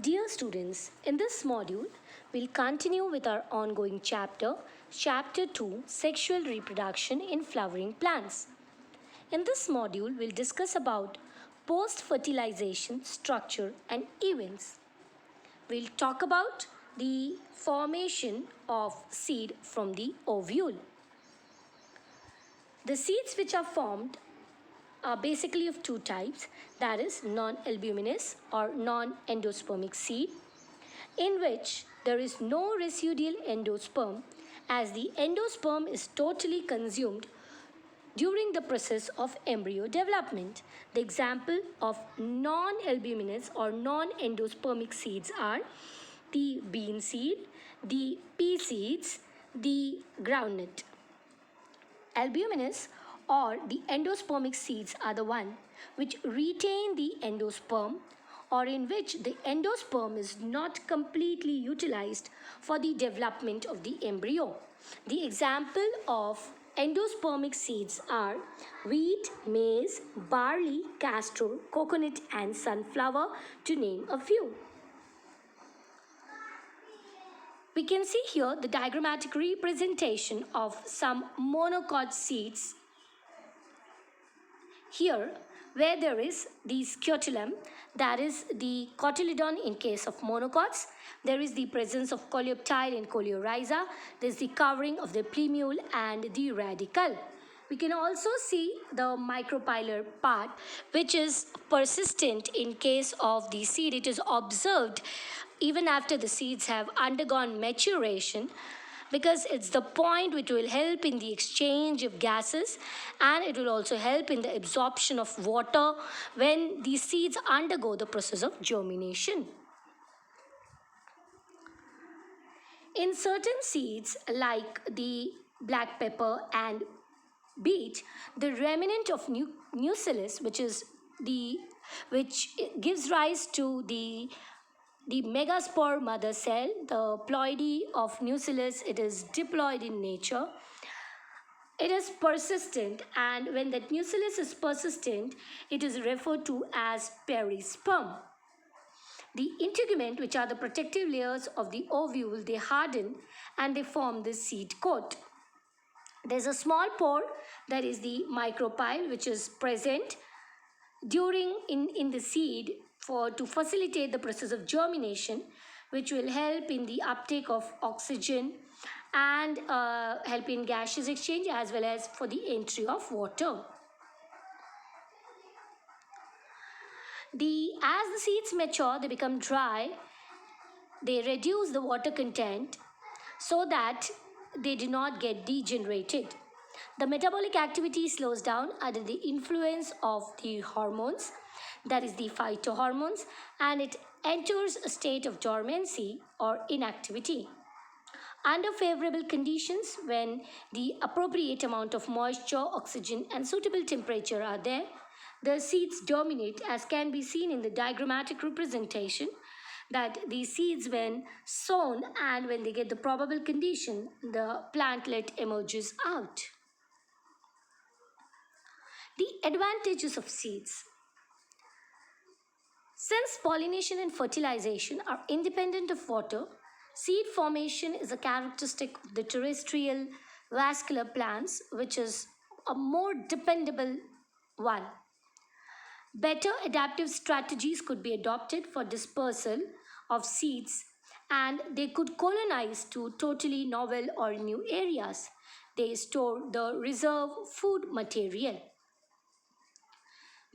Dear students, in this module, we'll continue with our ongoing chapter, Chapter 2, Sexual Reproduction in Flowering Plants. In this module, we'll discuss about post-fertilization structure and events. We'll talk about the formation of seed from the ovule. The seeds which are formed are basically of two types, that is non-albuminous or non-endospermic seed, in which there is no residual endosperm as the endosperm is totally consumed during the process of embryo development. The example of non-albuminous or non-endospermic seeds are the bean seed, the pea seeds, the groundnut. Albuminous or the endospermic seeds are the one which retain the endosperm or in which the endosperm is not completely utilized for the development of the embryo. The example of endospermic seeds are wheat, maize, barley, castor, coconut and sunflower, to name a few. We can see here the diagrammatic representation of some monocot seeds. Here, where there is the scutellum, that is the cotyledon in case of monocots, there is the presence of coleoptile and coleorhiza, there is the covering of the plumule and the radicle. We can also see the micropylar part which is persistent in case of the seed. It is observed even after the seeds have undergone maturation, because it's the point which will help in the exchange of gases and it will also help in the absorption of water when these seeds undergo the process of germination. In certain seeds like the black pepper and beet, the remnant of nucellus, which gives rise to the megaspore mother cell, the ploidy of nucellus, it is diploid in nature. It is persistent, and when that nucellus is persistent, it is referred to as perisperm. The integument, which are the protective layers of the ovule, they harden and they form the seed coat. There's a small pore, that is the micropyle, which is present during in the seed to facilitate the process of germination, which will help in the uptake of oxygen and help in gaseous exchange as well as for the entry of water. As the seeds mature, they become dry, they reduce the water content so that they do not get degenerated. The metabolic activity slows down under the influence of the hormones, that is the phytohormones, and it enters a state of dormancy or inactivity. Under favorable conditions, when the appropriate amount of moisture, oxygen and suitable temperature are there, the seeds germinate, as can be seen in the diagrammatic representation, that the seeds when sown and when they get the probable condition, the plantlet emerges out. The advantages of seeds. Since pollination and fertilization are independent of water, seed formation is a characteristic of the terrestrial vascular plants, which is a more dependable one. Better adaptive strategies could be adopted for dispersal of seeds, and they could colonize to totally novel or new areas. They store the reserve food material.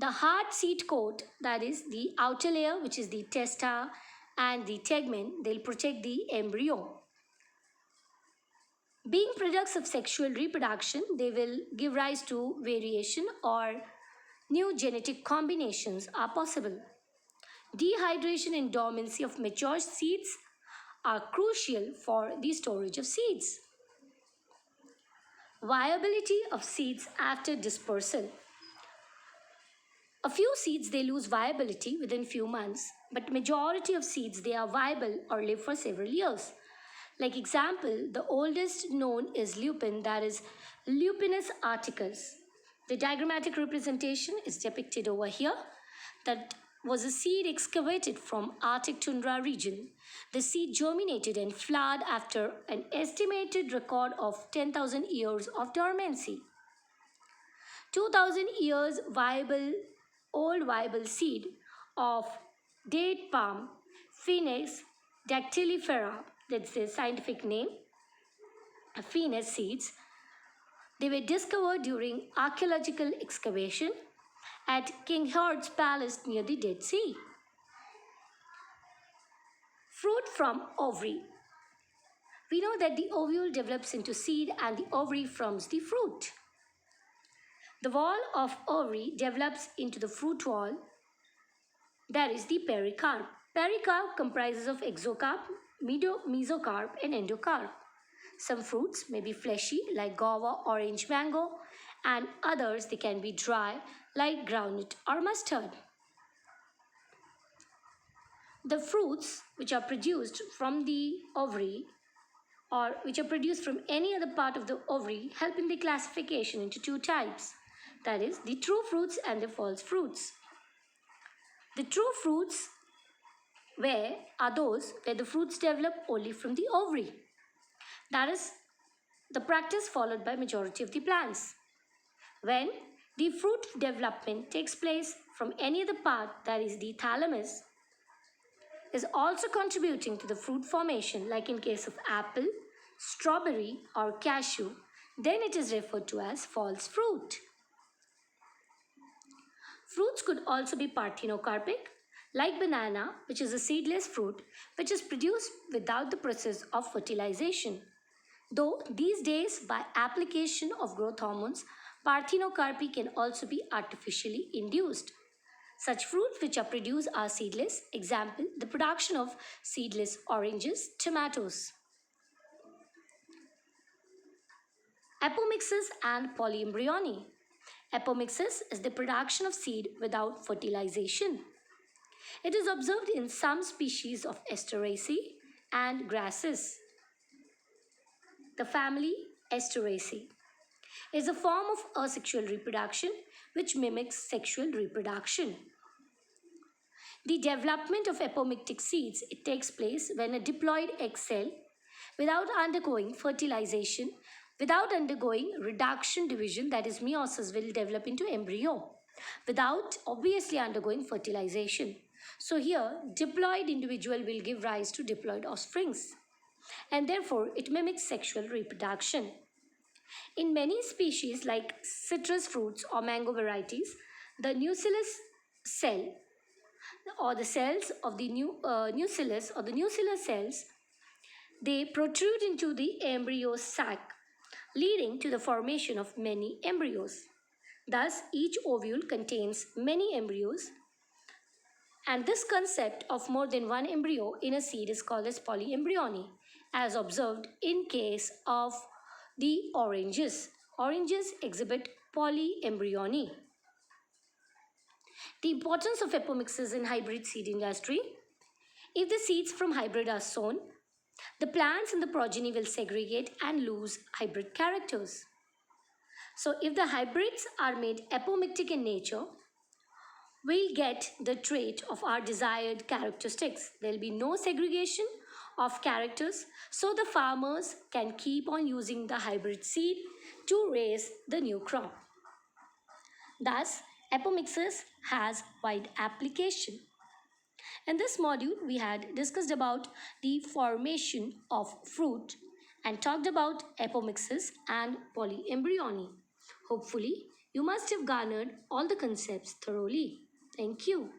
The hard seed coat, that is the outer layer, which is the testa and the tegmen, they'll protect the embryo. Being products of sexual reproduction, they will give rise to variation or new genetic combinations are possible. Dehydration and dormancy of mature seeds are crucial for the storage of seeds. Viability of seeds after dispersal. A few seeds, they lose viability within few months, but majority of seeds, they are viable or live for several years. Like example, the oldest known is lupin, that is Lupinus articus. The diagrammatic representation is depicted over here, that was a seed excavated from Arctic tundra region. The seed germinated and flowered after an estimated record of 10,000 years of dormancy. 2000 years viable seed of date palm, Phoenix dactylifera, that's the scientific name, Phoenix seeds. They were discovered during archaeological excavation at King Herod's palace near the Dead Sea. Fruit from ovary. We know that the ovule develops into seed and the ovary forms the fruit. The wall of ovary develops into the fruit wall, that is the pericarp. Pericarp comprises of exocarp, mesocarp and endocarp. Some fruits may be fleshy like guava, orange, mango, and others they can be dry like groundnut or mustard. The fruits which are produced from the ovary or which are produced from any other part of the ovary help in the classification into two types, that is the true fruits and the false fruits. The true fruits are those where the fruits develop only from the ovary. That is the practice followed by majority of the plants. When the fruit development takes place from any other part, that is the thalamus, is also contributing to the fruit formation, like in case of apple, strawberry or cashew, then it is referred to as false fruit. Fruits could also be parthenocarpic, like banana, which is a seedless fruit which is produced without the process of fertilization. Though these days, by application of growth hormones, parthenocarpy can also be artificially induced. Such fruits which are produced are seedless. Example, the production of seedless oranges, tomatoes. Apomixis and polyembryony. Apomixis is the production of seed without fertilization. It is observed in some species of Asteraceae and grasses. The family Asteraceae is a form of asexual reproduction which mimics sexual reproduction. The development of apomictic seeds, it takes place when a diploid egg cell, without undergoing fertilization, without undergoing reduction division, that is meiosis, will develop into embryo without obviously undergoing fertilization. So here diploid individual will give rise to diploid offsprings, and therefore it mimics sexual reproduction. In many species like citrus fruits or mango varieties, the nucellus cell or the cells of the nucellus or the nuclear cells, they protrude into the embryo sac, leading to the formation of many embryos. Thus, each ovule contains many embryos, and this concept of more than one embryo in a seed is called as polyembryony, as observed in case of the oranges. Oranges exhibit polyembryony. The importance of apomixis in hybrid seed industry. If the seeds from hybrid are sown, the plants and the progeny will segregate and lose hybrid characters. So if the hybrids are made apomictic in nature, we'll get the trait of our desired characteristics. There will be no segregation of characters, so the farmers can keep on using the hybrid seed to raise the new crop. Thus, apomixis has wide application. In this module, we had discussed about the formation of fruit and talked about apomixis and polyembryony. Hopefully, you must have garnered all the concepts thoroughly. Thank you.